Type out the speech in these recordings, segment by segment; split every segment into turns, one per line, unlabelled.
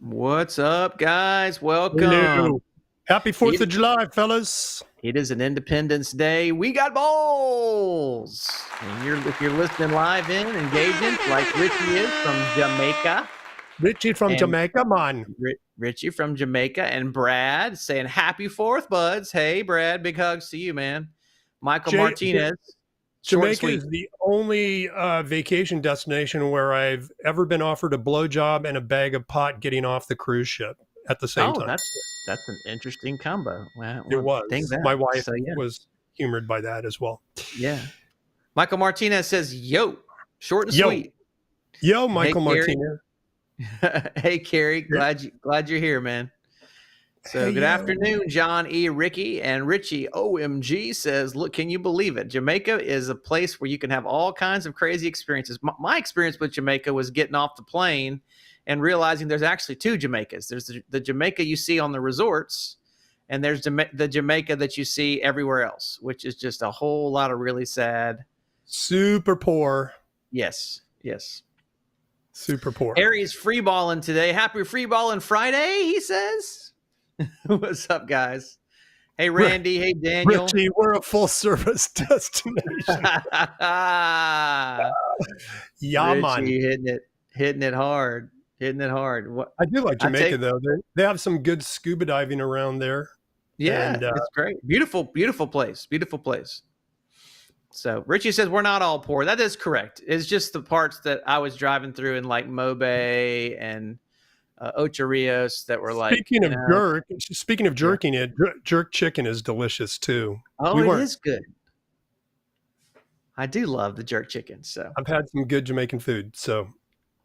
What's up, guys? Welcome.
Hello. Happy 4th of July, fellas.
It is an Independence Day. We got balls. And if you're listening live in, engaging, like Richie is from Jamaica.
Richie from Jamaica, man.
Richie from Jamaica, and Brad saying happy 4th, buds. Hey, Brad, big hugs to you, man. Michael Martinez.
Jamaica is the only vacation destination where I've ever been offered a blowjob and a bag of pot getting off the cruise ship at the same time.
That's an interesting combo. Wow,
it was. My wife was humored by that as well.
Yeah. Michael Martinez says, yo, short and sweet.
Yo, Michael Martinez.
Hey, Carrie, glad you're here, man. So good afternoon, John E. Ricky, and Richie OMG says, look, can you believe it? Jamaica is a place where you can have all kinds of crazy experiences. My experience with Jamaica was getting off the plane and realizing there's actually two Jamaicas. There's the Jamaica you see on the resorts, and there's the Jamaica that you see everywhere else, which is just a whole lot of really sad.
Super poor.
Yes.
Super poor.
Harry's freeballing today. Happy freeballing Friday, he says. What's up, guys? Hey, Randy. Hey, Daniel.
Richie, we're a full-service destination.
Man. Hitting it hard.
I do like Jamaica, though. They have some good scuba diving around there.
Yeah, it's great. Beautiful place. So Richie says we're not all poor. That is correct. It's just the parts that I was driving through in like Mobay and Ocho Rios that were like.
Speaking of jerking, jerk chicken is delicious too.
Oh, it is good. I do love the jerk chicken. So
I've had some good Jamaican food. So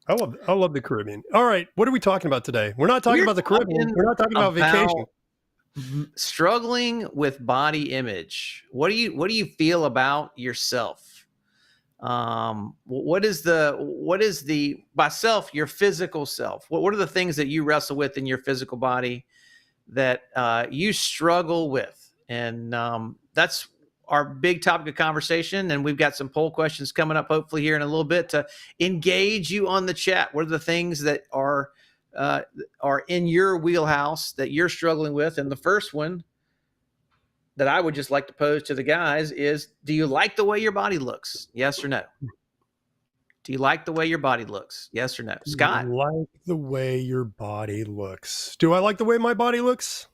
I love the Caribbean. All right, what are we talking about today? We're not talking about the Caribbean. We're not talking about vacation.
Struggling with body image. What do you feel about yourself? What is the by self, your physical self? What are the things that you wrestle with in your physical body that you struggle with? And that's our big topic of conversation. And we've got some poll questions coming up hopefully here in a little bit to engage you on the chat. What are the things that are in your wheelhouse that you're struggling with? And the first one that I would just like to pose to the guys is, do you like the way your body looks? Yes or no? Do you like the way your body looks? Yes or no? Scott?
Do you like the way your body looks? Do I like the way my body looks?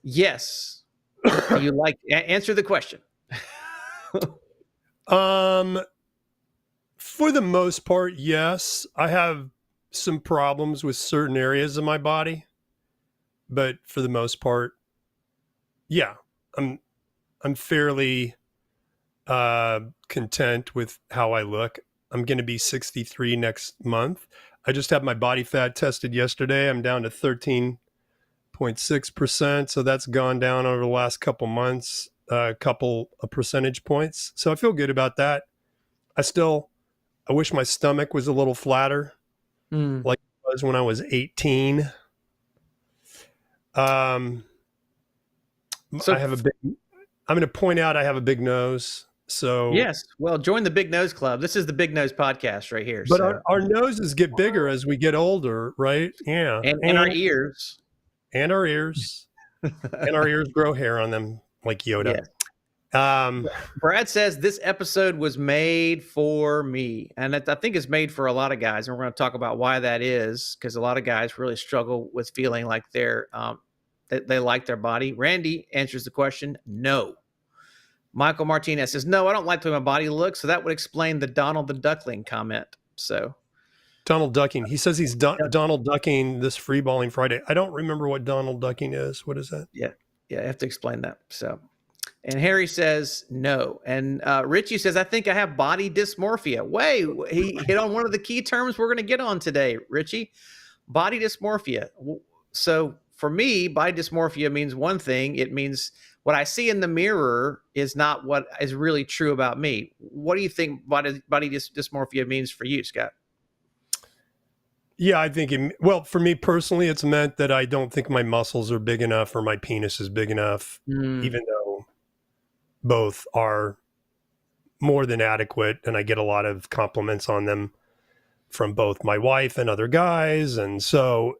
Yes. Do you like, answer the question.
For the most part, yes. I have some problems with certain areas of my body, but for the most part, yeah, I'm fairly content with how I look. I'm going to be 63 next month. I just had my body fat tested yesterday. I'm down to 13.6%. So that's gone down over the last couple months, a couple of percentage points. So I feel good about that. I wish my stomach was a little flatter, like it was when I was 18. I'm going to point out I have a big nose. So
yes, well, join the Big Nose Club. This is the Big Nose Podcast right here.
But our noses get bigger as we get older, right? Yeah,
and our ears,
and our ears grow hair on them like Yoda.
Yeah. Brad says this episode was made for me, and I think it's made for a lot of guys, and we're going to talk about why that is, because a lot of guys really struggle with feeling like they're they like their body. Randy answers the question, no. Michael Martinez says, no, I don't like the way my body looks. So that would explain the Donald the Duckling comment. So
Donald Ducking. He says he's Donald Ducking this freeballing Friday. I don't remember what Donald Ducking is. What is that?
Yeah, I have to explain that. So, and Harry says no. And Richie says, I think I have body dysmorphia. He hit on one of the key terms we're going to get on today, Richie. Body dysmorphia. So for me, body dysmorphia means one thing. It means what I see in the mirror is not what is really true about me. What do you think body dysmorphia means for you, Scott?
Yeah, I think, for me personally, it's meant that I don't think my muscles are big enough or my penis is big enough, even though both are more than adequate. And I get a lot of compliments on them from both my wife and other guys. And so,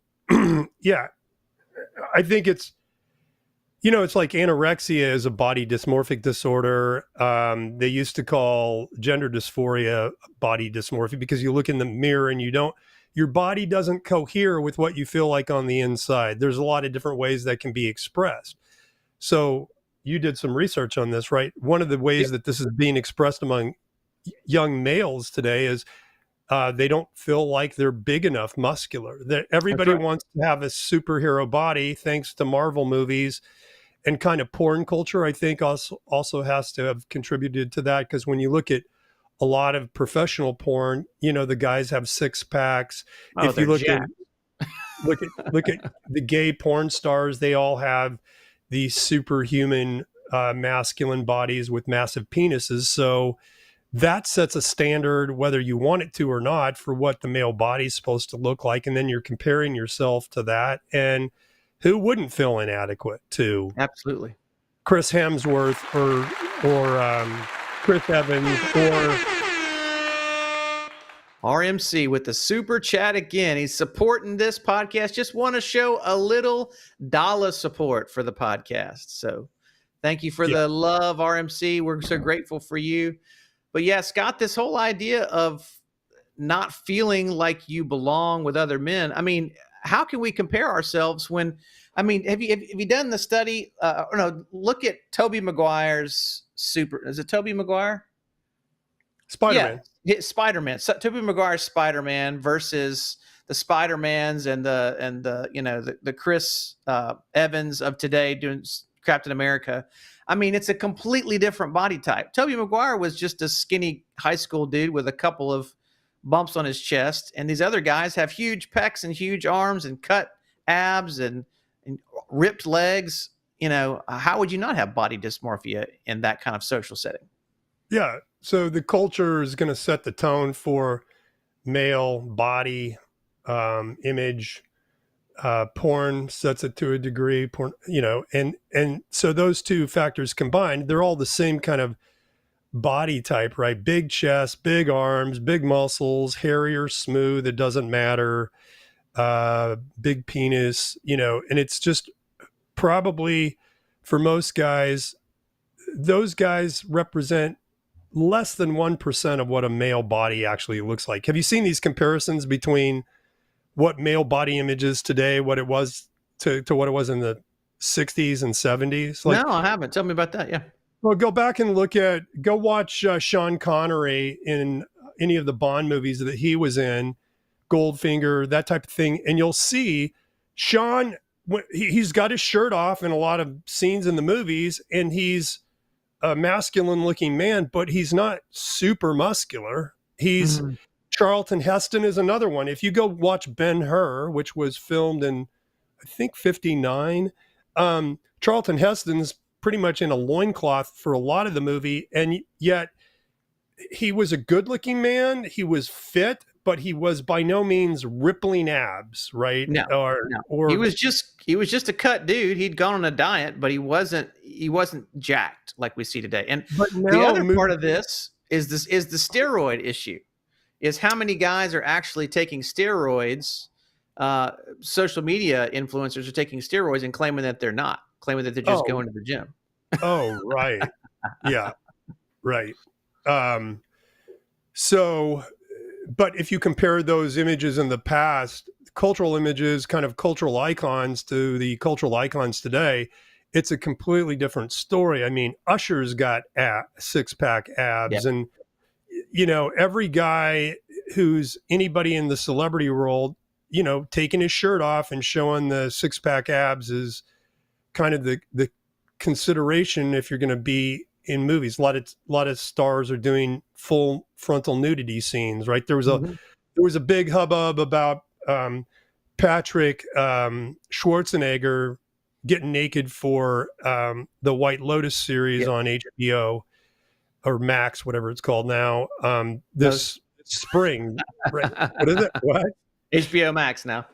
yeah, I think it's, it's like anorexia is a body dysmorphic disorder. They used to call gender dysphoria body dysmorphia because you look in the mirror and your body doesn't cohere with what you feel like on the inside. There's a lot of different ways that can be expressed. So you did some research on this, right? One of the ways that this is being expressed among young males today is they don't feel like they're big enough muscular. Everybody wants to have a superhero body thanks to Marvel movies, and kind of porn culture, I think also has to have contributed to that. Because when you look at a lot of professional porn, the guys have six packs.
Oh,
if you look at the gay porn stars, they all have these superhuman masculine bodies with massive penises. So that sets a standard, whether you want it to or not, for what the male body is supposed to look like. And then you're comparing yourself to that. And who wouldn't feel inadequate to
absolutely
Chris Hemsworth or Chris Evans or
RMC with the super chat again. He's supporting this podcast. Just want to show a little dollar support for the podcast. So thank you for the love, RMC. We're so grateful for you. But yeah, Scott, this whole idea of not feeling like you belong with other men. I mean, how can we compare ourselves when, I mean, have you done the study? No, look at Tobey Maguire's is it Tobey Maguire?
Spider-Man.
Yeah, Spider-Man. So, Tobey Maguire's Spider-Man versus the Spider-Mans and the Chris Evans of today doing Captain America. I mean, it's a completely different body type. Tobey Maguire was just a skinny high school dude with a couple of bumps on his chest, and these other guys have huge pecs and huge arms and cut abs and ripped legs. How would you not have body dysmorphia in that kind of social setting?
Yeah. So the culture is going to set the tone for male body image. Porn sets it to a degree. Porn, and so those two factors combined, they're all the same kind of body type, right? Big chest, big arms, big muscles, hairy or smooth, it doesn't matter. Big penis, and it's just probably for most guys, those guys represent less than 1% of what a male body actually looks like. Have you seen these comparisons between what male body image is today, what it was to what it was in the 60s and 70s?
No, I haven't. Tell me about that. Yeah.
Well, go back and go watch Sean Connery in any of the Bond movies that he was in, Goldfinger, that type of thing. And you'll see Sean, he's got his shirt off in a lot of scenes in the movies, and he's a masculine looking man, but he's not super muscular. He's Charlton Heston is another one. If you go watch Ben-Hur, which was filmed in, I think, 59, Charlton Heston's pretty much in a loincloth for a lot of the movie, and yet he was a good-looking man. He was fit, but he was by no means rippling abs, right?
No,
or
he was just a cut dude. He'd gone on a diet, but he wasn't jacked like we see today. And the other part of this is the steroid issue. Is how many guys are actually taking steroids. Social media influencers are taking steroids and claiming that they're not, claiming that they're just going to the gym.
Oh, right. Yeah, right. So, but if you compare those images in the past, cultural images, kind of cultural icons, to the cultural icons today, it's a completely different story. I mean, Usher's got six-pack abs, and every guy who's anybody in the celebrity world, taking his shirt off and showing the six-pack abs is kind of the consideration if you're going to be in movies. A lot of stars are doing full frontal nudity scenes, right? There was a big hubbub about Patrick Schwarzenegger getting naked for the White Lotus series on HBO or Max, whatever it's called now. This spring, right? What is it? What?
HBO Max now.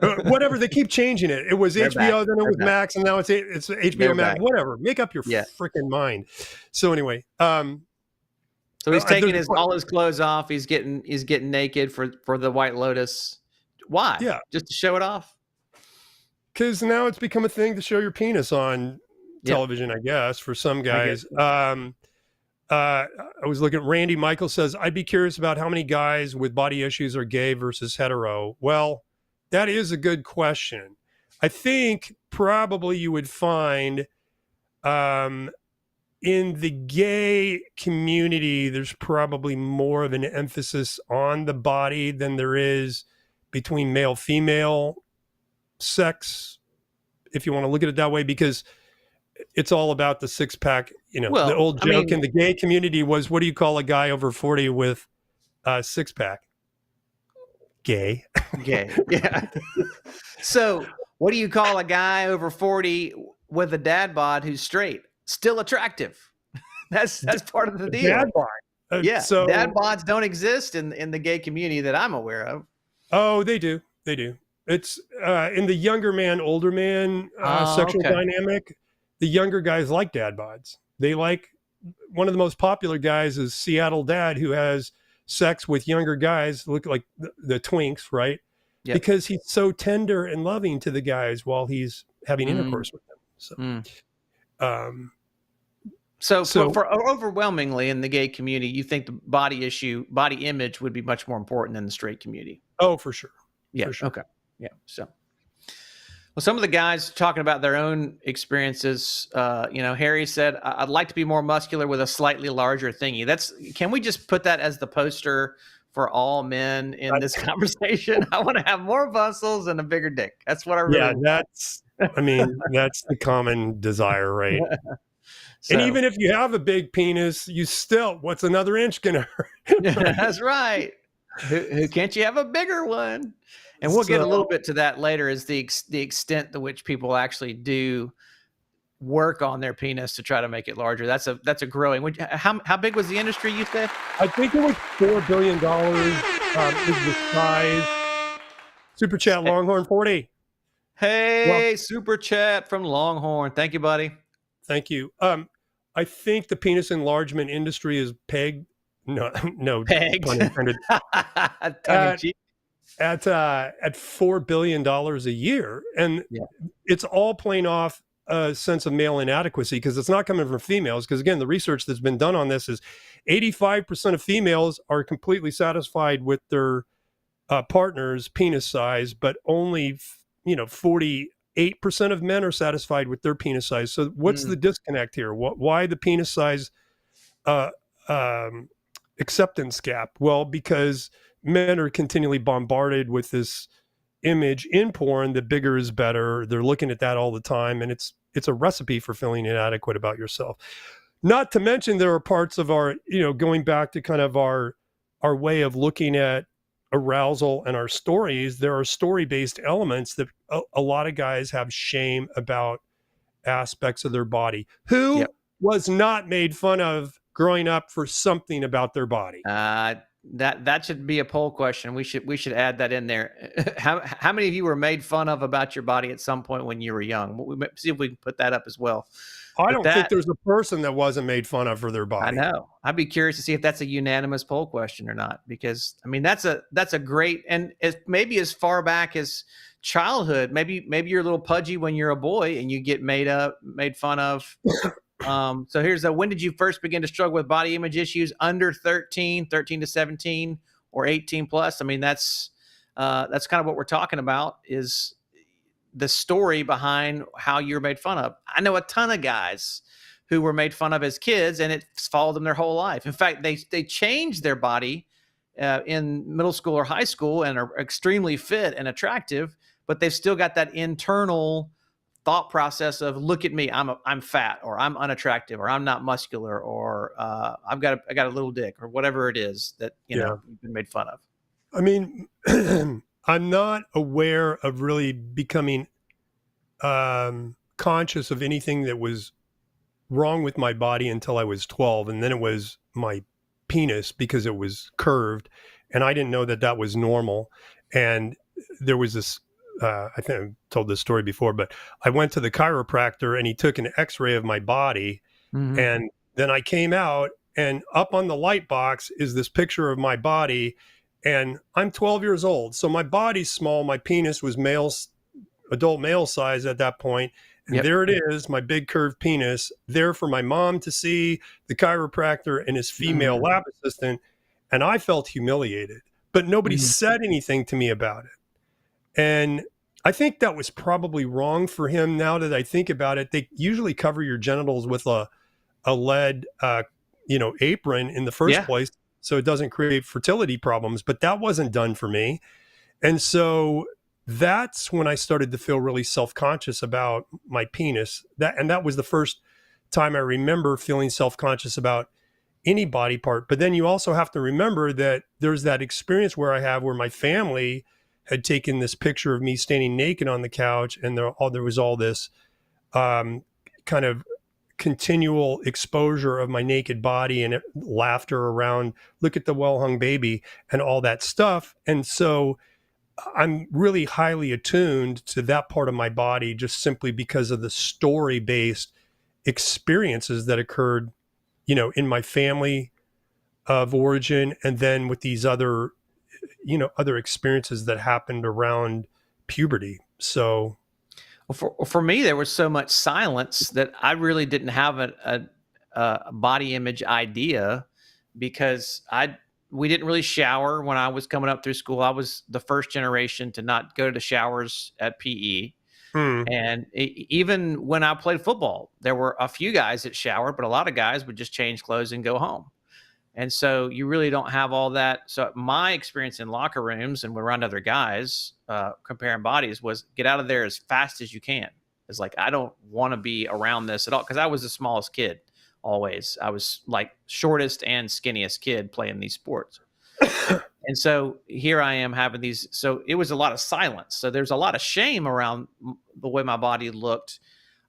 Whatever, they keep changing it. It was
They're
HBO,
back.
then it was
They're
Max, and now it's HBO
They're
Max.
back.
Whatever, make up your freaking mind. So anyway,
so So he's taking
There's a
all his clothes off. He's getting naked for the White Lotus. Why?
yeah,
Just to show it off?
because now it's become a thing to show your penis on
Yep,
television, I guess, for some
I guess.
guys. I was looking at Randy Michael says, I'd be curious about how many guys with body issues are gay versus hetero. Well, that is a good question. I think probably you would find in the gay community, there's probably more of an emphasis on the body than there is between male female sex, if you want to look at it that way, because it's all about the six pack. You know, the
Well,
old
I
joke in
mean,
the gay community was, what do you call a guy over 40 with a six pack? Gay.
gay. Yeah. So, what do you call a guy over 40 with a dad bod who's straight? Still attractive. That's part of the
Dad
deal.
bod.
Yeah,
So,
dad bods don't exist in the gay community that I'm aware of.
oh, they do. They do. It's in the younger man, older man sexual
Okay.
dynamic. The younger guys like dad bods. They like, one of the most popular guys is Seattle Dad, who has sex with younger guys, look like the twinks, right?
Yep.
Because he's so tender and loving to the guys while he's having intercourse with them. So,
So,
so
for overwhelmingly in the gay community, you think the body image would be much more important than the straight community?
oh, for sure.
Yeah.
For sure.
Okay. Yeah. So, well, some of the guys talking about their own experiences. Harry said, "I'd like to be more muscular with a slightly larger thingy." Can we just put that as the poster for all men in this conversation? I want to have more muscles and a bigger dick. That's what I really
Yeah,
want.
that's the common desire, right?
So,
And even if you have a big penis, you still, what's another inch gonna hurt?
that's right. Who can't you have a bigger one? And we'll get a little bit to that later, is the extent to which people actually do work on their penis to try to make it larger. That's a growing. How big was the industry, you said?
I think it was $4 billion is the size. Super chat Longhorn 40.
Hey, super chat from Longhorn. Thank you, buddy.
Thank you. I think the penis enlargement industry is pegged. No,
Pegged.
pun intended.
Tongue in cheek.
At $4 billion a year. And
Yeah.
it's all playing off a sense of male inadequacy, because it's not coming from females. Because again, the research that's been done on this is 85% of females are completely satisfied with their partner's penis size, but only 48% of men are satisfied with their penis size. So what's the disconnect here? Why the penis size acceptance gap? Well, because men are continually bombarded with this image in porn that bigger is better. They're looking at that all the time, and it's a recipe for feeling inadequate about yourself. Not to mention, there are parts of our, going back to kind of our way of looking at arousal and our stories, there are story-based elements that a lot of guys have shame about aspects of their body. Who was not made fun of growing up for something about their body?
That should be a poll question. We should add that in there. How many of you were made fun of about your body at some point when you were young? We see if we can put that up as well.
I don't think there's a person that wasn't made fun of for their body.
I know. I'd be curious to see if that's a unanimous poll question or not, because I mean that's a great, and maybe as far back as childhood. Maybe you're a little pudgy when you're a boy and you get made fun of. So here's when did you first begin to struggle with body image issues? Under 13 to 17, or 18 plus. I mean, that's kind of what we're talking about, is the story behind how you're made fun of. I know a ton of guys who were made fun of as kids, and it's followed them their whole life. In fact, they changed their body in middle school or high school and are extremely fit and attractive, but they've still got that internal thought process of, look at me, I'm fat, or I'm unattractive, or I'm not muscular, or I got a little dick, or whatever it is that you've been made fun of.
I mean, I'm not aware of really becoming conscious of anything that was wrong with my body until I was 12, and then it was my penis, because it was curved, and I didn't know that was normal. And there was this. I think I've told this story before, but I went to the chiropractor and he took an X-ray of my body, and then I came out and up on the light box is this picture of my body, and I'm 12 years old. So my body's small. My penis was adult male size at that point. And
Yep.
there it is, my big curved penis, there for my mom to see, the chiropractor and his female
Mm,
lab assistant. And I felt humiliated, but nobody
mm.
said anything to me about it. And I think that was probably wrong for him. Now that I think about it, they usually cover your genitals with a lead, apron in the first
Yeah.
place, so it doesn't create fertility problems. But that wasn't done for me. And so that's when I started to feel really self-conscious about my penis. That was the first time I remember feeling self-conscious about any body part. But then you also have to remember that there's that experience where my family had taken this picture of me standing naked on the couch, and there was all this kind of continual exposure of my naked body and laughter around, look at the well-hung baby and all that stuff. And so I'm really highly attuned to that part of my body just simply because of the story-based experiences that occurred, in my family of origin, and then with these other experiences that happened around puberty. So,
Well, for me, there was so much silence that I really didn't have a body image idea because we didn't really shower when I was coming up through school. I was the first generation to not go to showers at PE.
hmm,
And even when I played football, there were a few guys that showered, but a lot of guys would just change clothes and go home. And so you really don't have all that. So my experience in locker rooms and around other guys comparing bodies was get out of there as fast as you can. It's like, I don't want to be around this at all because I was the smallest kid always. I was like shortest and skinniest kid playing these sports. And so here I am having these. So it was a lot of silence. So there's a lot of shame around the way my body looked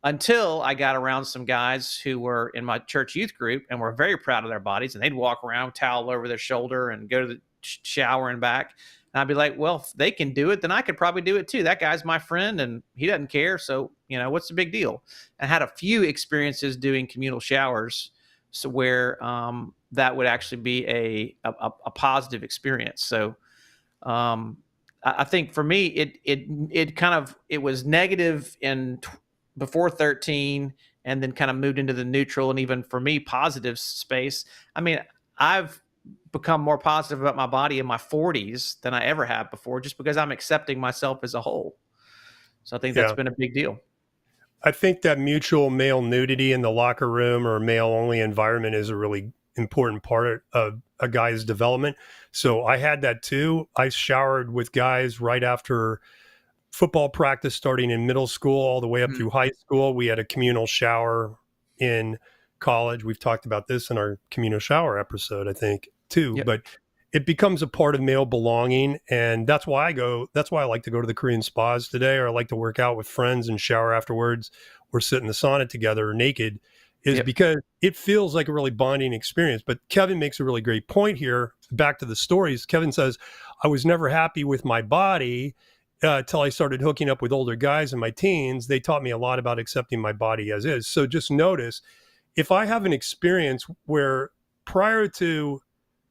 until I got around some guys who were in my church youth group and were very proud of their bodies. And they'd walk around with towel over their shoulder and go to the shower and back. And I'd be like, well, if they can do it, then I could probably do it too. That guy's my friend and he doesn't care. So, what's the big deal? I had a few experiences doing communal showers. So where that would actually be a positive experience. So I think for me, it was negative before 13, and then kind of moved into the neutral and even for me positive space. I mean, I've become more positive about my body in my 40s than I ever have before, just because I'm accepting myself as a whole. So I think that's
yeah.
been a big deal.
I think that mutual male nudity in the locker room or male only environment is a really important part of a guy's development. So I had that too. I showered with guys right after football practice, starting in middle school all the way up
Mm.
through high school. We had a communal shower in college. We've talked about this in our communal shower episode, I think, too.
Yep.
But it becomes a part of male belonging. And that's why I like to go to the Korean spas today, or I like to work out with friends and shower afterwards, or sit in the sauna together naked, is
Yep.
because it feels like a really bonding experience. But Kevin makes a really great point here. Back to the stories. Kevin says, I was never happy with my body till I started hooking up with older guys in my teens. They taught me a lot about accepting my body as is. So just notice, if I have an experience where prior to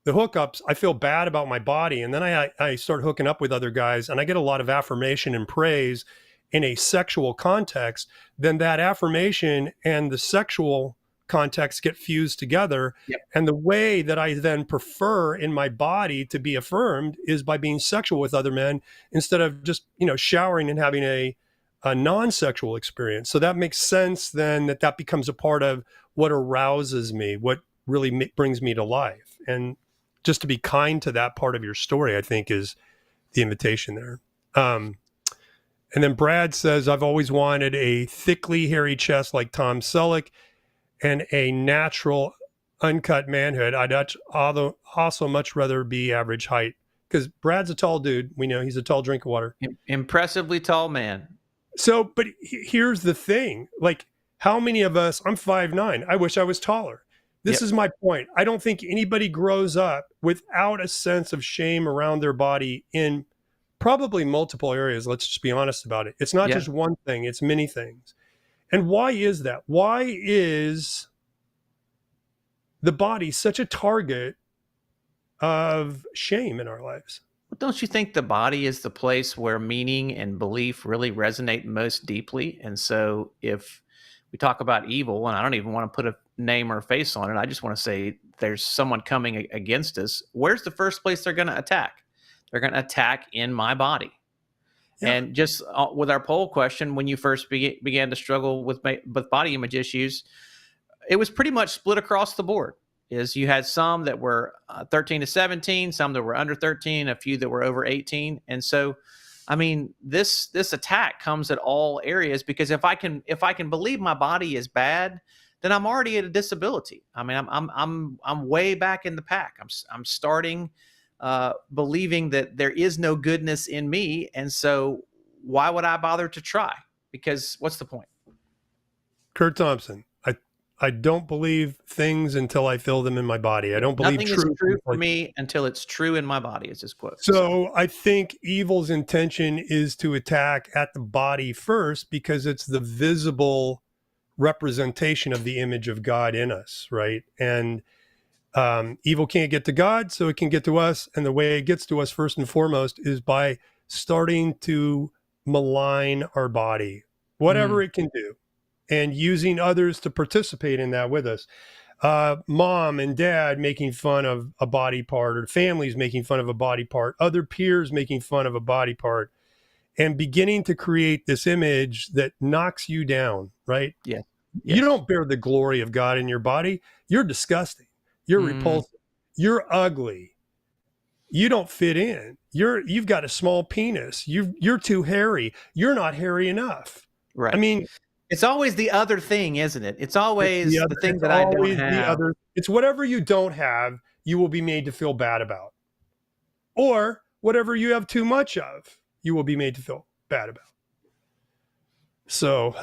the hookups, I feel bad about my body, and then I start hooking up with other guys, and I get a lot of affirmation and praise in a sexual context, then that affirmation and the sexual context get fused together.
Yep.
And the way that I then prefer in my body to be affirmed is by being sexual with other men instead of just, showering and having a non-sexual experience. So that makes sense then that becomes a part of what arouses me, what really brings me to life. And just to be kind to that part of your story, I think, is the invitation there. And then Brad says, I've always wanted a thickly hairy chest like Tom Selleck and a natural uncut manhood. I'd also much rather be average height, because Brad's a tall dude. We know he's a tall drink of water.
Impressively tall man.
So, but here's the thing, like, how many of us, I'm 5'9", I wish I was taller. This
Yep.
is my point. I don't think anybody grows up without a sense of shame around their body in probably multiple areas. Let's just be honest about it. It's not
Yeah.
just one thing, it's many things. And why is that? Why is the body's such a target of shame in our lives.
But don't you think the body is the place where meaning and belief really resonate most deeply? And so if we talk about evil, and I don't even want to put a name or a face on it, I just want to say there's someone coming against us. Where's the first place they're going to attack? They're going to attack in my body.
Yeah.
And just with our poll question, when you first began to struggle with body image issues, it was pretty much split across the board. Is you had some that were 13 to 17, some that were under 13, a few that were over 18. And so, I mean, this attack comes at all areas, because if I can believe my body is bad, then I'm already at a disability. I mean, I'm way back in the pack. I'm starting believing that there is no goodness in me, and so why would I bother to try? Because what's the point?
Kurt Thompson, I don't believe things until I feel them in my body. I don't believe
Nothing is true for me until it's true in my body, is his quote.
So I think evil's intention is to attack at the body first, because it's the visible representation of the image of God in us, right? And evil can't get to God, so it can get to us. And the way it gets to us first and foremost is by starting to malign our body, whatever it can do, and using others to participate in that with us. Mom and dad making fun of a body part, or families making fun of a body part, other peers making fun of a body part, and beginning to create this image that knocks you down, right?
Yeah.
You don't bear the glory of God in your body. You're disgusting. You're repulsive. You're ugly. You don't fit in. You've got a small penis. You're too hairy. You're not hairy enough.
Right.
I mean,
it's always the other thing, isn't it? It's always the thing that I don't have.
It's whatever you don't have, you will be made to feel bad about. Or whatever you have too much of, you will be made to feel bad about. So,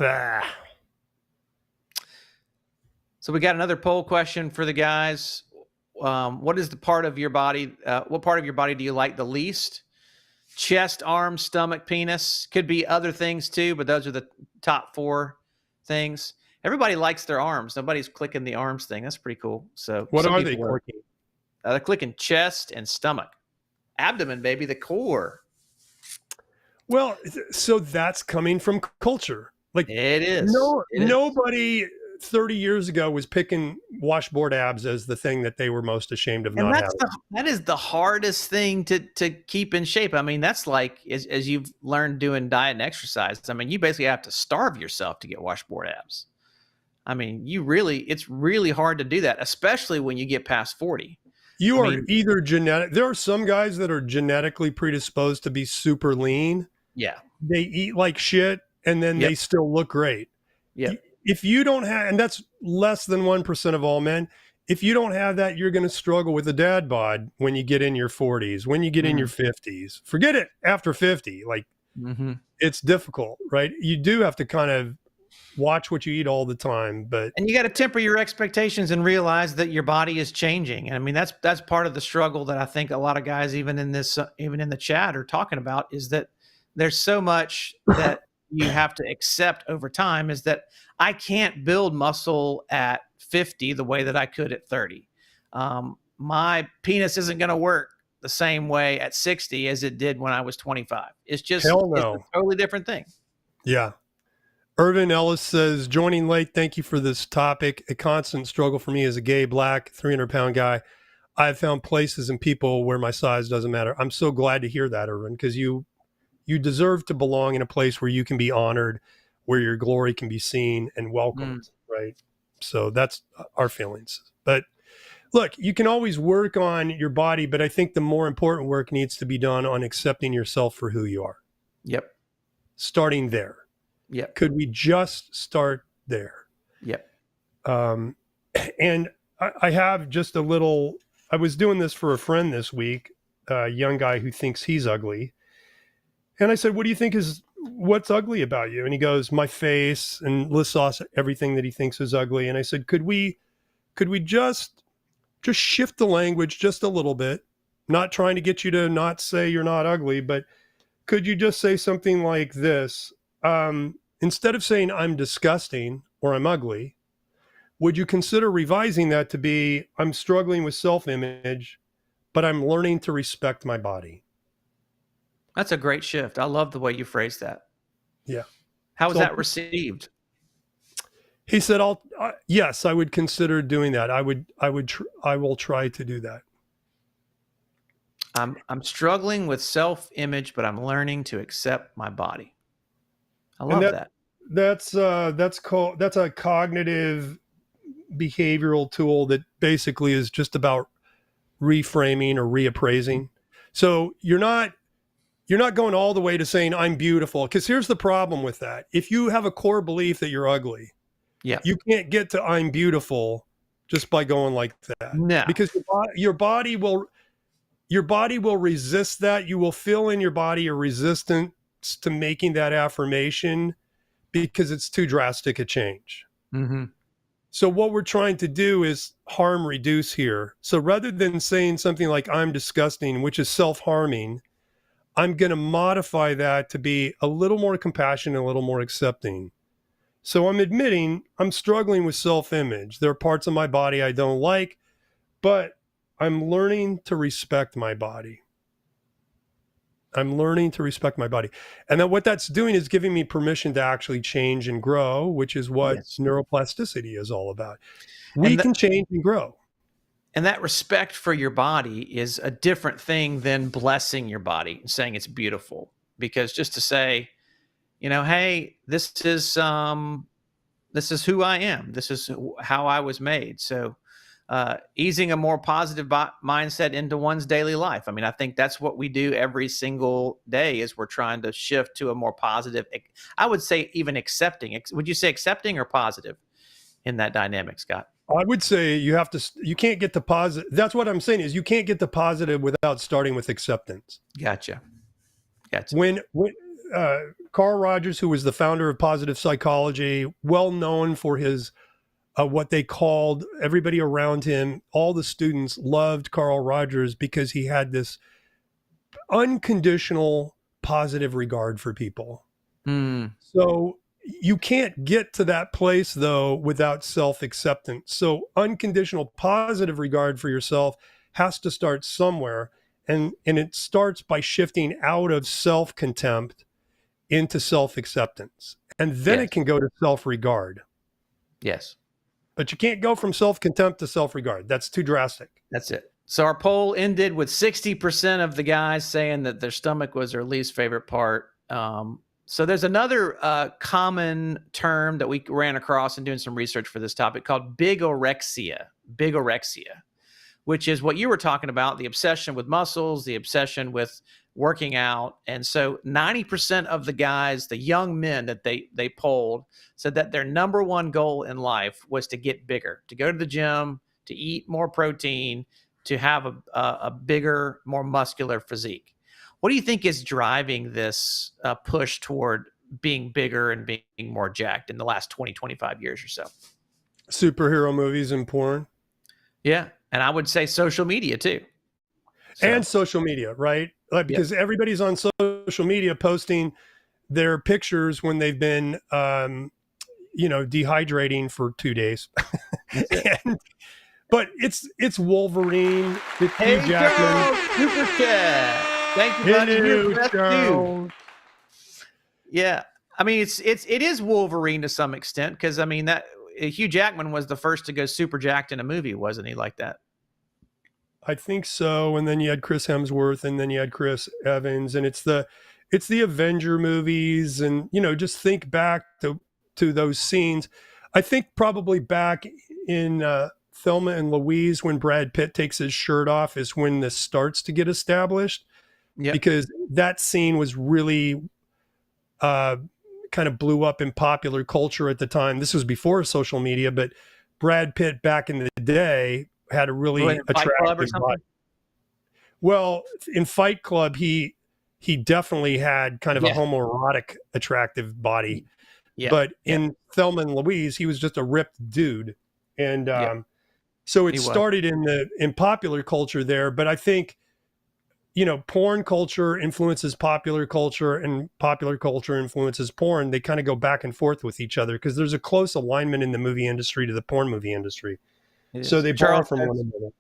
So we got another poll question for the guys. What is the part of your body? What part of your body do you like the least? Chest, arms, stomach, penis. Could be other things too, but those are the top 4 things. Everybody likes their arms. Nobody's clicking the arms thing. That's pretty cool. So
what are they clicking?
They're clicking chest and stomach. Abdomen, baby, the core.
Well, so that's coming from culture. Like,
it is.
Nobody 30 years ago was picking washboard abs as the thing that they were most ashamed of not having.
That is the hardest thing to keep in shape. I mean, that's like, as you've learned doing diet and exercise, I mean, you basically have to starve yourself to get washboard abs. I mean, it's really hard to do that, especially when you get past 40.
Either genetic. There are some guys that are genetically predisposed to be super lean.
Yeah.
They eat like shit, and then they still look great.
Yeah.
If you don't have, and that's less than 1% of all men, if you don't have that, you're going to struggle with a dad bod when you get in your 40s, when you get in your 50s. Forget it after 50. Like, it's difficult, right? You do have to kind of watch what you eat all the time,
and you got to temper your expectations and realize that your body is changing. And I mean, that's part of the struggle that I think a lot of guys, even in the chat, are talking about, is that there's so much that you have to accept over time, is that I can't build muscle at 50 the way that I could at 30. My penis isn't going to work the same way at 60 as it did when I was 25. It's just
Hell no.
It's a totally different thing.
Yeah. Irvin Ellis says, joining late, thank you for this topic. A constant struggle for me as a gay, black, 300-pound guy. I have found places and people where my size doesn't matter. I'm so glad to hear that, Irvin, because you deserve to belong in a place where you can be honored, where your glory can be seen and welcomed, right? So that's our feelings. But look, you can always work on your body, but I think the more important work needs to be done on accepting yourself for who you are.
Yep.
Starting there.
Yep.
Could we just start there?
Yep.
And I have just a little, I was doing this for a friend this week, a young guy who thinks he's ugly. And I said, what do you think what's ugly about you? And he goes, my face, and lists off everything that he thinks is ugly. And I said, could we just shift the language just a little bit? Not trying to get you to not say you're not ugly, but could you just say something like this? Instead of saying I'm disgusting or I'm ugly, would you consider revising that to be, I'm struggling with self-image, but I'm learning to respect my body?
That's a great shift. I love the way you phrased that.
Yeah.
How was
So
that received?
he said, yes, I would consider doing that. I will try to do that.
I'm struggling with self-image, but I'm learning to accept my body. I
And
love that.
that's a cognitive behavioral tool that basically is just about reframing or reappraising. So you're not going all the way to saying I'm beautiful, because here's the problem with that. If you have a core belief that you're ugly,
Yeah.
you can't get to I'm beautiful just by going like that,
No.
because your body will resist that. You will feel in your body a resistance to making that affirmation because it's too drastic a change.
Mm-hmm.
So what we're trying to do is harm reduce here. So rather than saying something like I'm disgusting, which is self-harming, I'm going to modify that to be a little more compassionate, a little more accepting. So I'm admitting I'm struggling with self-image. There are parts of my body I don't like, but I'm learning to respect my body. I'm learning to respect my body. And then what that's doing is giving me permission to actually change and grow, which is what
Yes.
neuroplasticity is all about. We
And
can change and grow.
And that respect for your body is a different thing than blessing your body and saying it's beautiful. Because just to say, hey, this is who I am. This is how I was made. So, easing a more positive mindset into one's daily life. I mean, I think that's what we do every single day. Is we're trying to shift to a more positive. I would say even accepting. Would you say accepting or positive in that dynamic, Scott?
I would say you can't get to positive. That's what I'm saying is you can't get to positive without starting with acceptance.
Gotcha.
When Carl Rogers, who was the founder of positive psychology, well known for his what they called, everybody around him, all the students loved Carl Rogers because he had this unconditional positive regard for people. So you can't get to that place though without self-acceptance. So unconditional positive regard for yourself has to start somewhere, and it starts by shifting out of self-contempt into self-acceptance, and then
Yes.
it can go to self-regard.
Yes.
But you can't go from self-contempt to self-regard. That's too drastic.
That's it. So our poll ended with 60% of the guys saying that their stomach was their least favorite part. So there's another common term that we ran across in doing some research for this topic called bigorexia, which is what you were talking about, the obsession with muscles, the obsession with working out. And so 90% of the guys, the young men that they polled, said that their number one goal in life was to get bigger, to go to the gym, to eat more protein, to have a bigger, more muscular physique. What do you think is driving this push toward being bigger and being more jacked in the last 20, 25 years or so?
Superhero movies and porn.
Yeah. And I would say social media too. So.
And social media, right? Like, because everybody's on social media posting their pictures when they've been, dehydrating for 2 days. But it's Wolverine. It's
Hey,
Hugh Jackman.
Super chat. Thank you, buddy. You're yeah. I mean, it is Wolverine to some extent, because I mean that Hugh Jackman was the first to go super jacked in a movie, wasn't he? Like that.
I think so. And then you had Chris Hemsworth, and then you had Chris Evans, and it's the Avenger movies, and just think back to those scenes. I think probably back in Thelma and Louise, when Brad Pitt takes his shirt off, is when this starts to get established.
Yeah.
Because that scene was really kind of blew up in popular culture at the time. This was before social media, but Brad Pitt back in the day had a really attractive body. Well, in Fight Club, he definitely had kind of a homoerotic attractive body. Yeah. But in Thelma and Louise, he was just a ripped dude. And so it started in popular culture there. But I think porn culture influences popular culture and popular culture influences porn. They kind of go back and forth with each other because there's a close alignment in the movie industry to the porn movie industry.
It
So
is.
they borrow
Charles
from
says,
one another.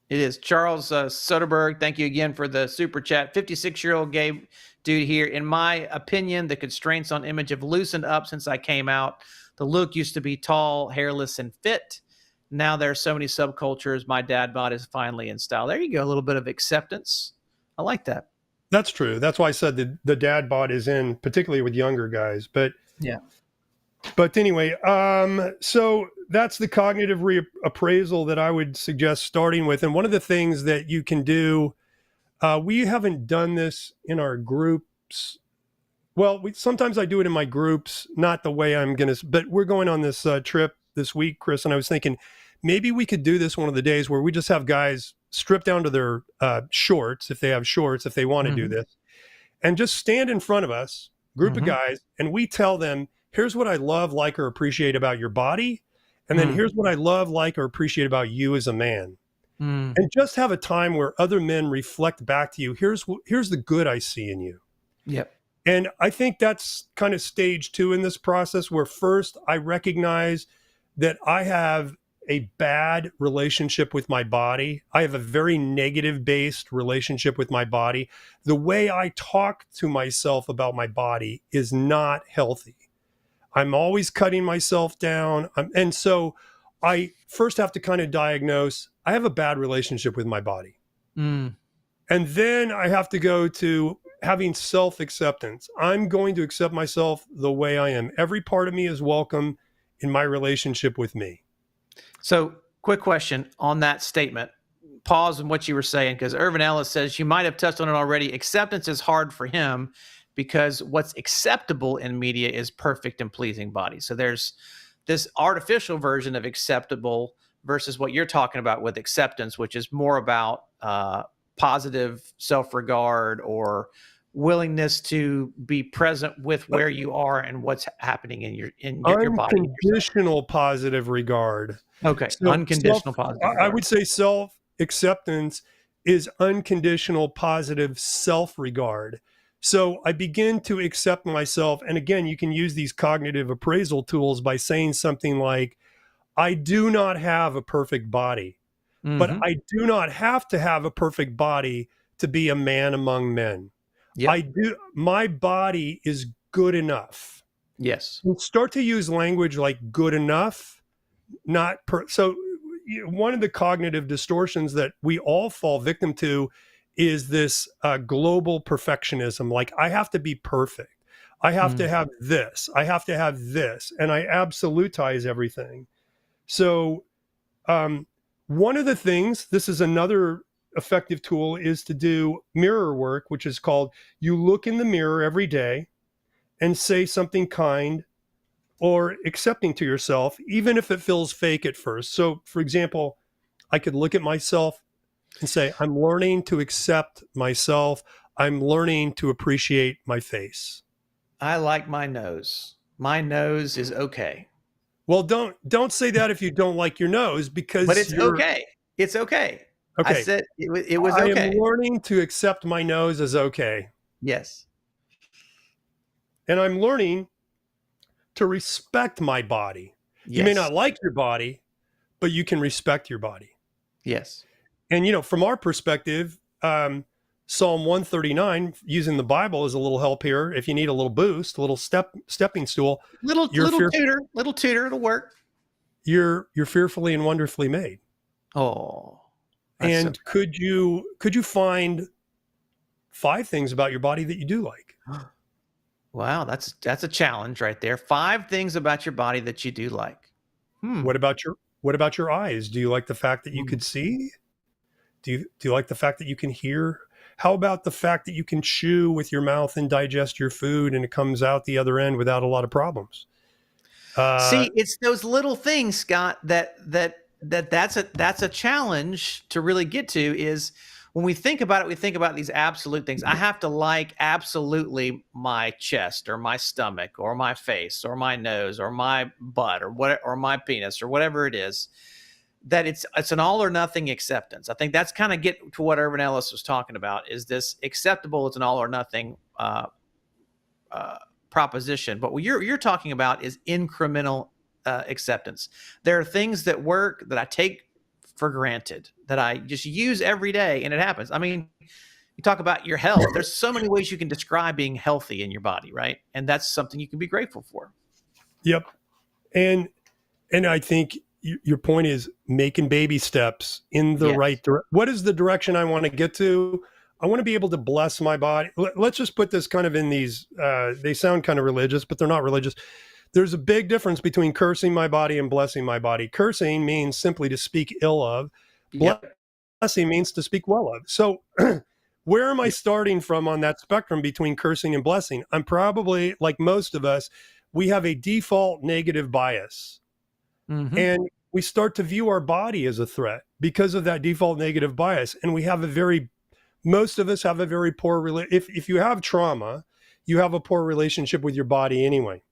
it is. Charles Soderberg, thank you again for the super chat. 56-year-old gay dude here. In my opinion, the constraints on image have loosened up since I came out. The look used to be tall, hairless, and fit. Now there are so many subcultures. My dad bod is finally in style. There you go. A little bit of acceptance. I like that.
That's true. That's why I said the dad bod is in, particularly with younger guys. But
Yeah.
anyway, so that's the cognitive reappraisal that I would suggest starting with. And one of the things that you can do, we haven't done this in our groups. Well, sometimes I do it in my groups, not the way I'm going to, but we're going on this trip this week, Chris. And I was thinking maybe we could do this one of the days where we just have guys strip down to their shorts, if they have shorts, if they want to do this, and just stand in front of us, group of guys, and we tell them, here's what I love, like, or appreciate about your body. And then here's what I love, like, or appreciate about you as a man. And just have a time where other men reflect back to you. Here's the good I see in you.
Yep.
And I think that's kind of stage 2 in this process, where first I recognize that I have a bad relationship with my body. I have a very negative based relationship with my body. The way I talk to myself about my body is not healthy. I'm always cutting myself down. And so I first have to kind of diagnose, I have a bad relationship with my body. And then I have to go to having self-acceptance. I'm going to accept myself the way I am. Every part of me is welcome in my relationship with me.
So, quick question on that statement. Pause on what you were saying, because Irvin Ellis says you might have touched on it already. Acceptance is hard for him because what's acceptable in media is perfect and pleasing bodies. So there's this artificial version of acceptable versus what you're talking about with acceptance, which is more about positive self-regard or willingness to be present with where you are and what's happening in your body.
Unconditional positive regard.
Okay.
So
Unconditional positive regard.
I would say self-acceptance is unconditional positive self-regard. So I begin to accept myself. And again, you can use these cognitive appraisal tools by saying something like, I do not have a perfect body, but I do not have to have a perfect body to be a man among men.
Yep.
My body is good enough.
Yes.
We'll start to use language like good enough, so one of the cognitive distortions that we all fall victim to is this global perfectionism. Like, I have to be perfect. I have to have this. I have to have this. And I absolutize everything. So one of the things, this is another effective tool, is to do mirror work, which is called, you look in the mirror every day and say something kind or accepting to yourself, even if it feels fake at first. So, for example, I could look at myself and say, I'm learning to accept myself. I'm learning to appreciate my face.
I like my nose. My nose is okay.
Well, don't say that if you don't like your nose, because
but it's okay. It's okay.
Okay.
I said it was
I
okay.
am learning to accept my nose as okay.
Yes.
And I'm learning to respect my body.
Yes.
You may not like your body, but you can respect your body.
Yes.
And, from our perspective, Psalm 139, using the Bible as a little help here, if you need a little boost, a little stepping stool.
Little tutor, it'll work.
You're fearfully and wonderfully made.
Oh.
And so could you find 5 things about your body that you do like?
Wow, that's a challenge right there. 5 things about your body that you do like.
What about your eyes? Do you like the fact that you could see? Do you like the fact that you can hear? How about the fact that you can chew with your mouth and digest your food and it comes out the other end without a lot of problems?
See, it's those little things, Scott, that's a challenge to really get to. Is when we think about it, we think about these absolute things. I have to like absolutely my chest or my stomach or my face or my nose or my butt or my penis or whatever it is. that it's an all or nothing acceptance. I think that's kind of get to what Irvin Ellis was talking about, is this acceptable as an all or nothing uh, proposition. But what you're talking about is incremental acceptance. There are things that work that I take for granted, that I just use every day, and it happens. I mean, you talk about your health. There's so many ways you can describe being healthy in your body, right? And that's something you can be grateful for.
Yep. And I think your point is making baby steps in the
Yes.
right direction. What is the direction I want to get to? I want to be able to bless my body. Let's just put this kind of in these, they sound kind of religious, but they're not religious. There's a big difference between cursing my body and blessing my body. Cursing means simply to speak ill of.
Yep.
Blessing means to speak well of. So where am I starting from on that spectrum between cursing and blessing? I'm probably, like most of us, we have a default negative bias.
Mm-hmm.
And we start to view our body as a threat because of that default negative bias. And we have most of us have a very poor, if you have trauma, you have a poor relationship with your body anyway.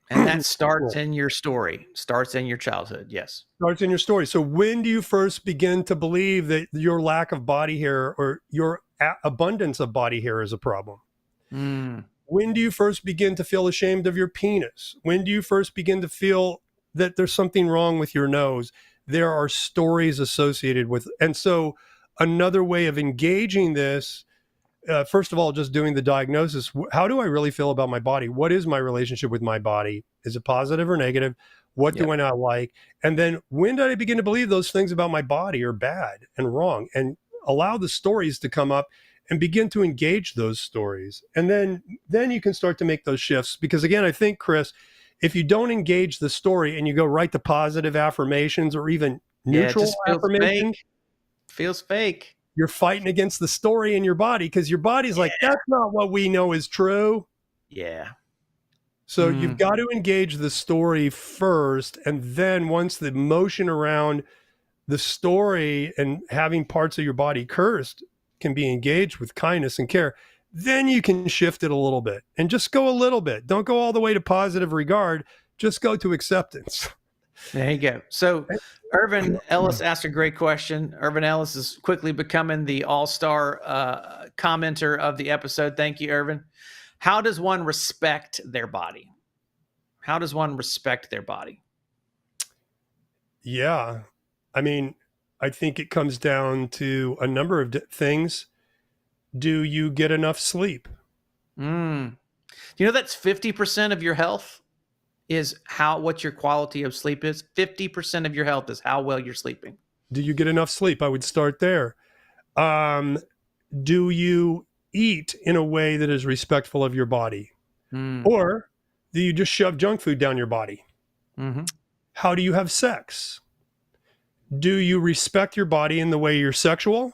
And that starts in your story, starts in your childhood. Yes.
Starts in your story. So when do you first begin to believe that your lack of body hair or your abundance of body hair is a problem?
Mm.
When do you first begin to feel ashamed of your penis? When do you first begin to feel that there's something wrong with your nose? There are stories associated with, and so another way of engaging this, first of all, just doing the diagnosis. How do I really feel about my body? What is my relationship with my body? Is it positive or negative? What do I not like? And then when did I begin to believe those things about my body are bad and wrong? And allow the stories to come up and begin to engage those stories. And then you can start to make those shifts. Because again, I think, Chris, if you don't engage the story and you go right to positive affirmations or even neutral affirmations,
feels fake.
You're fighting against the story in your body because your body's like, that's not what we know is true.
Yeah.
So you've got to engage the story first. And then once the emotion around the story and having parts of your body cursed can be engaged with kindness and care, then you can shift it a little bit and just go a little bit. Don't go all the way to positive regard. Just go to acceptance.
There you go. So Irvin Ellis asked a great question. Irvin Ellis is quickly becoming the all-star commenter of the episode. Thank you, Irvin. How does one respect their body? How does one respect their body?
Yeah. I mean, I think it comes down to a number of things. Do you get enough sleep?
You know, that's 50% of your health is what your quality of sleep is. 50% of your health is how well you're sleeping.
Do you get enough sleep? I would start there. Do you eat in a way that is respectful of your body? Or do you just shove junk food down your body?
Mm-hmm.
How do you have sex? Do you respect your body in the way you're sexual?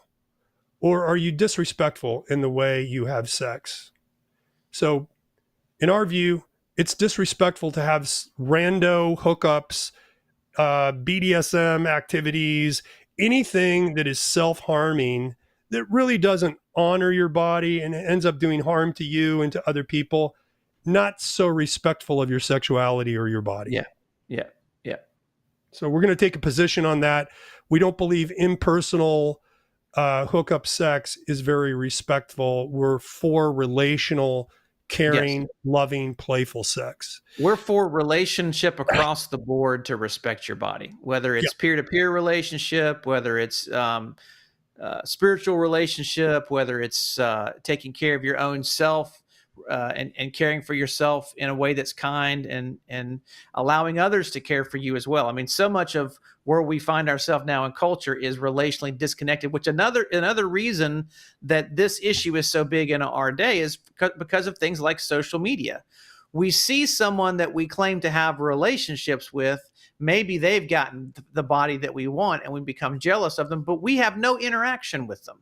Or are you disrespectful in the way you have sex? So in our view, it's disrespectful to have rando hookups, BDSM activities, anything that is self-harming that really doesn't honor your body and it ends up doing harm to you and to other people. Not so respectful of your sexuality or your body.
Yeah.
So we're going to take a position on that. We don't believe impersonal hookup sex is very respectful. We're for relational, caring, loving, playful sex.
We're for relationship across the board to respect your body, whether it's peer-to-peer relationship, whether it's spiritual relationship, whether it's taking care of your own self and caring for yourself in a way that's kind and allowing others to care for you as well. I mean, so much of where we find ourselves now in culture is relationally disconnected, which another reason that this issue is so big in our day is because of things like social media. We see someone that we claim to have relationships with. Maybe they've gotten the body that we want and we become jealous of them, but we have no interaction with them.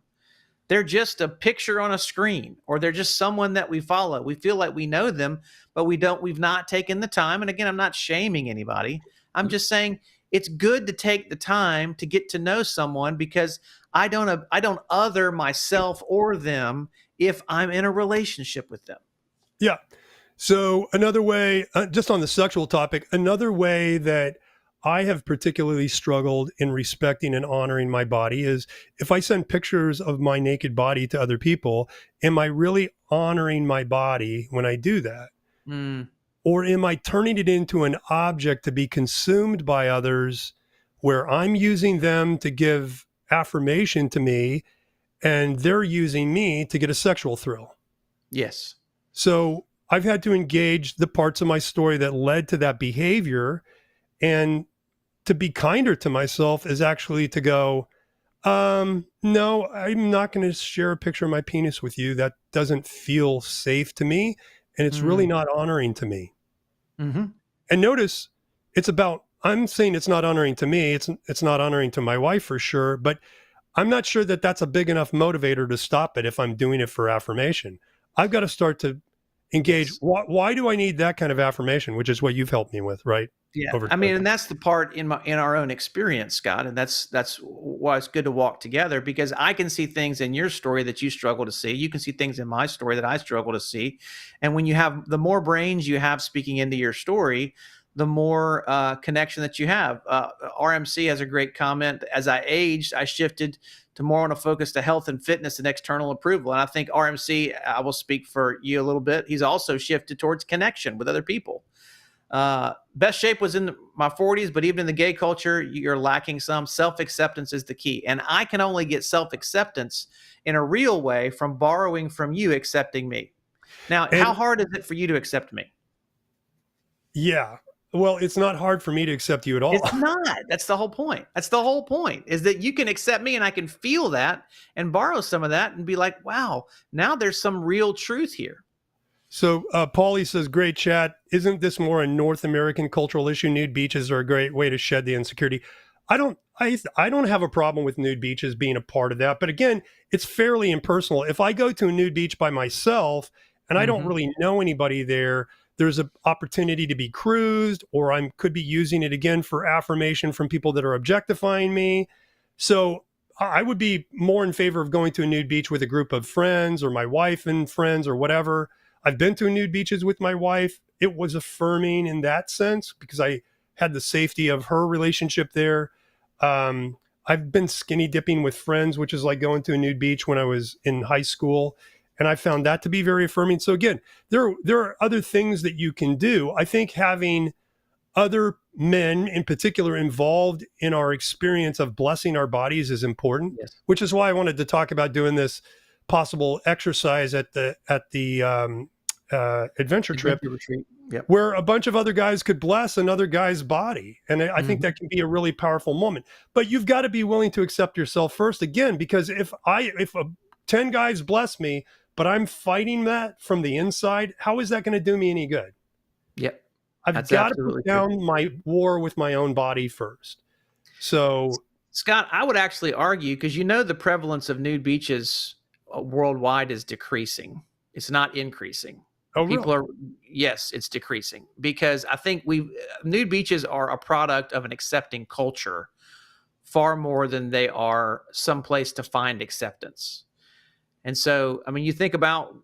They're just a picture on a screen, or they're just someone that we follow. We feel like we know them, but we've not taken the time. And again, I'm not shaming anybody. I'm just saying it's good to take the time to get to know someone, because I don't other myself or them if I'm in a relationship with them.
Yeah. So another way, just on the sexual topic, another way that I have particularly struggled in respecting and honoring my body is if I send pictures of my naked body to other people, am I really honoring my body when I do that?
Mm,
Or am I turning it into an object to be consumed by others where I'm using them to give affirmation to me and they're using me to get a sexual thrill?
yes.
So I've had to engage the parts of my story that led to that behavior. And to be kinder to myself is actually to go, no, I'm not going to share a picture of my penis with you. That doesn't feel safe to me. And it's really
Mm,
not honoring to me.
mm-hmm.
And notice it's about, I'm saying it's not honoring to me. It's not honoring to my wife for sure, but I'm not sure that that's a big enough motivator to stop it if I'm doing it for affirmation. I've got to start to engage.
Yes.
Why do I need that kind of affirmation, which is what you've helped me with, right?
Yeah,
Over
I
time.
mean, and that's the part in our own experience, Scott, and that's why it's good to walk together because I can see things in your story that you struggle to see. You can see things in my story that I struggle to see, and when you have the more brains you have speaking into your story, the more connection that you have. RMC has a great comment. As I aged, I shifted to more on a focus to health and fitness and external approval, and I think RMC. I will speak for you a little bit. He's also shifted towards connection with other people. Best shape was in my 40s, but even in the gay culture, you're lacking some. Self acceptance is the key. And I can only get self acceptance in a real way from borrowing from you, accepting me. Now, how
And
hard is it for you to accept me?
yeah, well, it's not hard for me to accept you at all.
It's not. That's the whole point. That's the whole point is that you can accept me and I can feel that and borrow some of that and be like, wow, now there's some real truth here.
So Paulie says, great chat. Isn't this more a North American cultural issue? Nude beaches are a great way to shed the insecurity. I don't have a problem with nude beaches being a part of that. But again, it's fairly impersonal. If I go to a nude beach by myself and I don't
Mm-hmm.
really know anybody there, there's an opportunity to be cruised, or I could be using it again for affirmation from people that are objectifying me. So I would be more in favor of going to a nude beach with a group of friends or my wife and friends or whatever. I've been to nude beaches with my wife. It was affirming in that sense because I had the safety of her relationship there. I've been skinny dipping with friends, which is like going to a nude beach when I was in high school. And I found that to be very affirming. So again, there are other things that you can do. I think having other men in particular involved in our experience of blessing our bodies is important,
Yes.
which is why I wanted to talk about doing this possible exercise at the adventure trip
Adventure retreat. Yep.
where a bunch of other guys could bless another guy's body. And I think
Mm-hmm.
that can be a really powerful moment. But you've got to be willing to accept yourself first again, because if 10 guys bless me, but I'm fighting that from the inside, how is that going to do me any good?
Yep.
I've
That's
got to put
absolutely true.
down my war with my own body first. So,
Scott, I would actually argue because the prevalence of nude beaches worldwide is decreasing. It's not increasing.
oh,
People
really?
are, yes, it's decreasing because I think nude beaches are a product of an accepting culture far more than they are someplace to find acceptance. And so, I mean, you think about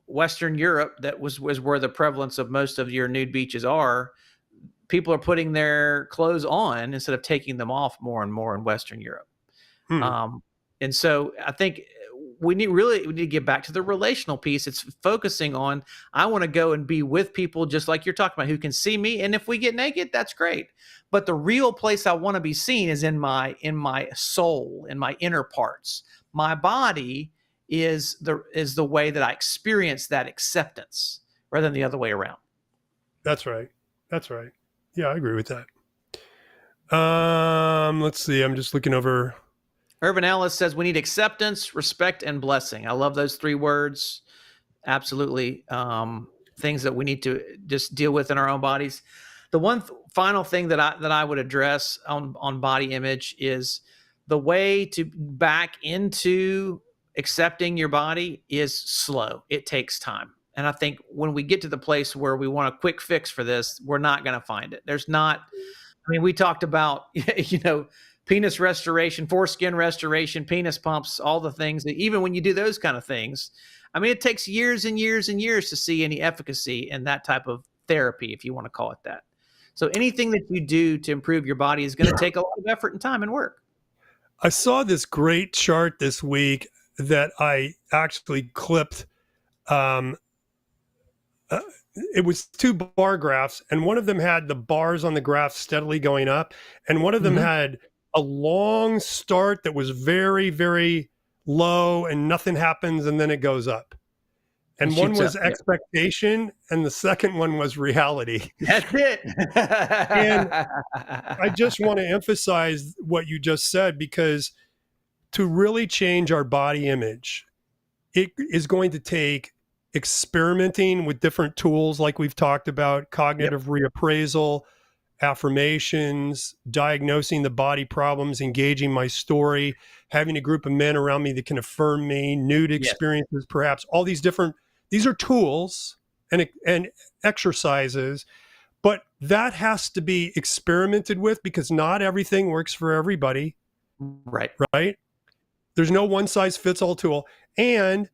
Western Europe, that was where the prevalence of most of your nude beaches are. People are putting their clothes on instead of taking them off more and more in Western Europe.
Hmm,
Um, and so I think we need to get back to the relational piece. It's focusing on I want to go and be with people just like you're talking about who can see me. And if we get naked, that's great. But the real place I want to be seen is in my soul, in my inner parts. My body is the way that I experience that acceptance rather than the other way around.
that's right. That's right. Yeah, I agree with that. Let's see. I'm just looking over.
Irvin Ellis says we need acceptance, respect, and blessing. I love those three words. Absolutely. Things that we need to just deal with in our own bodies. The one final thing that I would address on body image is the way to back into accepting your body is slow. It takes time. And I think when we get to the place where we want a quick fix for this, we're not going to find it. There's not, I mean, we talked about, penis restoration, foreskin restoration, penis pumps, all the things that even when you do those kind of things, I mean, it takes years and years and years to see any efficacy in that type of therapy, if you want to call it that. So anything that you do to improve your body is going to take a lot of effort and time and work.
I saw this great chart this week that I actually clipped. Um, uh, it was two bar graphs, and one of them had the bars on the graph steadily going up, and one of them
Mhm.
had a long start that was very, very low, and nothing happens, and then it goes up.
And
And one
shoots up.
was
Yep.
expectation, and the second one was reality.
That's it.
And I just want to emphasize what you just said, because to really change our body image, it is going to take experimenting with different tools like we've talked about,
Yep.
cognitive reappraisal, affirmations, diagnosing the body problems, engaging my story, having a group of men around me that can affirm me, nude
Yes.
experiences, perhaps all these different, these are tools and exercises, but that has to be experimented with because not everything works for everybody,
Right.
right? There's no one size fits all tool. And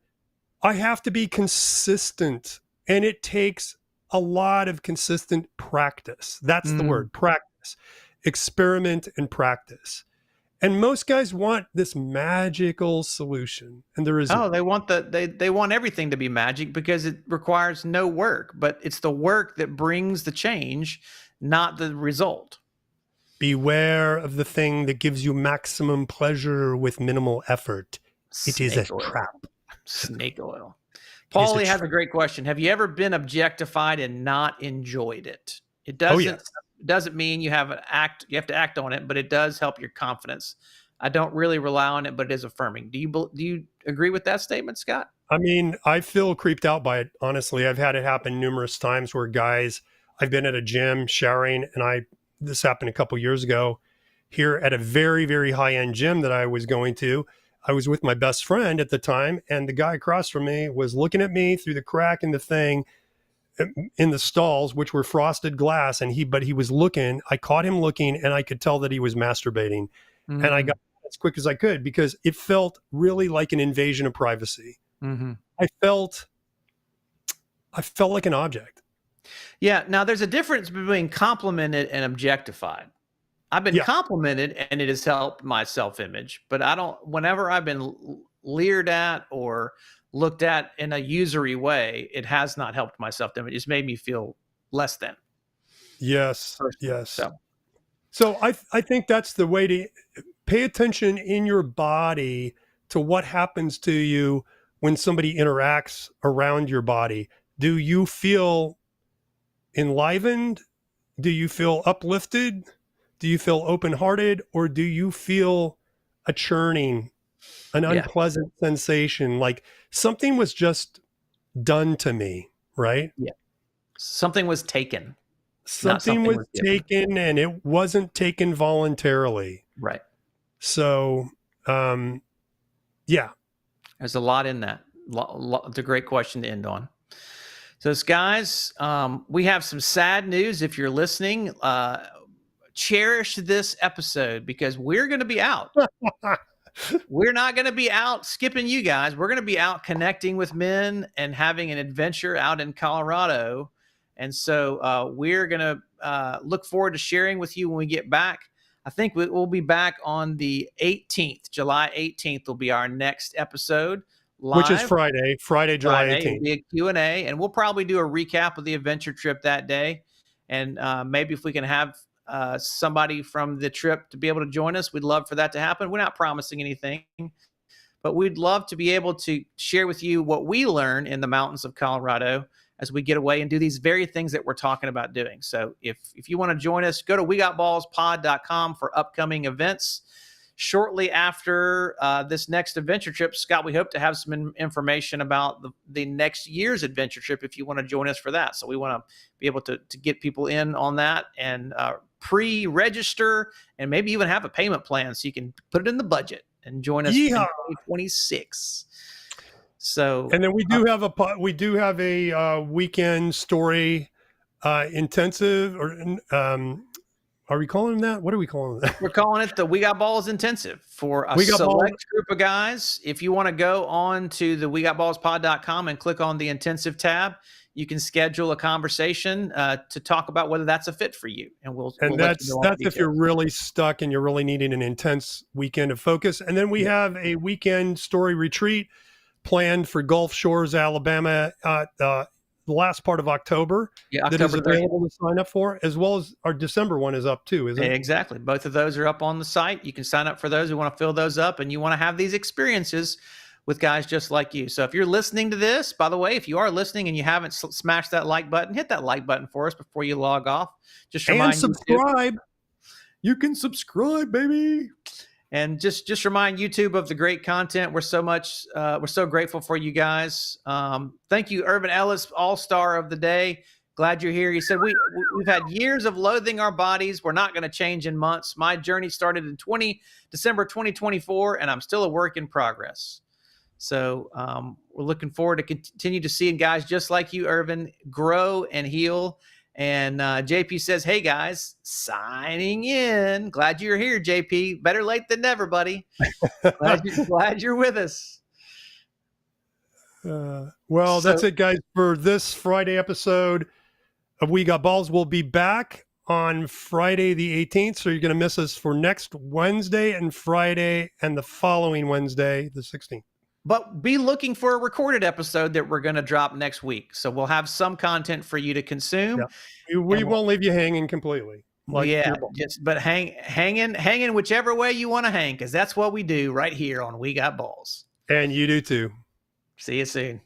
I have to be consistent. And it takes a lot of consistent practice. That's the
Mm.
word, practice. Experiment and practice. And most guys want this magical solution, and there isn't.
Oh, they want they want everything to be magic because it requires no work, but it's the work that brings the change, not the result.
Beware of the thing that gives you maximum pleasure with minimal effort. It is a
Snake oil.
trap.
Snake oil.
It is a
Paulie has
trap.
a great question. Have you ever been objectified and not enjoyed it? It
Oh,
doesn't mean you have to act on it, but it does help your confidence. I don't really rely on it, but it is affirming. Do you agree with that statement, Scott?
I mean, I feel creeped out by it. Honestly, I've had it happen numerous times where guys, I've been at a gym showering, and this happened a couple years ago here at a very, very high end gym that I was going to. I was with my best friend at the time, and the guy across from me was looking at me through the crack in the thing in the stalls, which were frosted glass. But he was looking, I caught him looking, and I could tell that he was masturbating. And I got as quick as I could because it felt really like an invasion of privacy.
Mm-hmm.
I felt like an object.
Yeah. Now there's a difference between complimented and objectified. I've been
Yeah.
complimented and it has helped my self-image, but whenever I've been leered at or looked at in a usury way, it has not helped my self-image. It's made me feel less than
Yes.
personally.
Yes. So I think that's the way to pay attention in your body to what happens to you when somebody interacts around your body. Do you feel enlivened? Do you feel uplifted? Do you feel open-hearted? Or do you feel a churning, an
Yeah.
unpleasant sensation, like something was just done to me, right?
Yeah. Something was taken, not
Something
something
was
was given.
taken, and it wasn't taken voluntarily.
Right.
So, yeah.
There's a lot in that. It's a great question to end on. So, guys, we have some sad news. If you're listening, cherish this episode because we're going to be out. We're not going to be out skipping you guys. We're going to be out connecting with men and having an adventure out in Colorado. And so we're going to look forward to sharing with you when we get back. I think we'll be back on the 18th. July 18th will be our next episode. Live.
Which is Friday, July 18th.
It'll be a Q&A, and we'll probably do a recap of the adventure trip that day. And maybe if we can have somebody from the trip to be able to join us, we'd love for that to happen. We're not promising anything, but we'd love to be able to share with you what we learn in the mountains of Colorado as we get away and do these very things that we're talking about doing. So if you want to join us, go to wegotballspod.com for upcoming events. Shortly after this next adventure trip, Scott, we hope to have some information about the next year's adventure trip if you want to join us for that. So we want to be able to get people in on that and pre-register and maybe even have a payment plan so you can put it in the budget and join us in 2026. So,
and then we do have a weekend story intensive, or are we calling them that? What are we calling that?
We're calling it the We Got Balls Intensive for a select group of guys. If you want to go on to the wegotballspod.com and click on the intensive tab, you can schedule a conversation to talk about whether that's a fit for you, and we'll
And
let you know all
that's
the
if you're
details.
really stuck and you're really needing an intense weekend of focus. And then we
Yeah,
have a weekend story retreat planned for Gulf Shores, Alabama, the last part of October
yeah,
that is
October 30th.
available to sign up for, as well as our December one is up too, isn't it?
Exactly. Both of those are up on the site. You can sign up for those who want to fill those up and you want to have these experiences with guys just like you. So if you're listening to this, by the way, if you are listening and you haven't smashed that like button, hit that like button for us before you log off. Just
And
remind YouTube.
subscribe.
You can subscribe, baby. And just remind YouTube of the great content. We're so grateful for you guys. Thank you, Urban Ellis, All-Star of the Day. Glad you're here. You said we've had years of loathing our bodies. We're not going to change in months. My journey started in December 2024, and I'm still a work in progress. So we're looking forward to continue to seeing guys just like you, Irvin, grow and heal. And JP says, hey, guys, signing in. Glad you're here, JP. Better late than never, buddy. Glad you're with us.
Well, that's it, guys, for this Friday episode of We Got Balls. We'll be back on Friday the 18th, so you're going to miss us for next Wednesday and Friday and the following Wednesday, the 16th.
But be looking for a recorded episode that we're going to drop next week. So we'll have some content for you to consume.
Yeah. We won't leave you hanging completely.
But hanging whichever way you want to hang, because that's what we do right here on We Got Balls.
And you do too.
See you soon.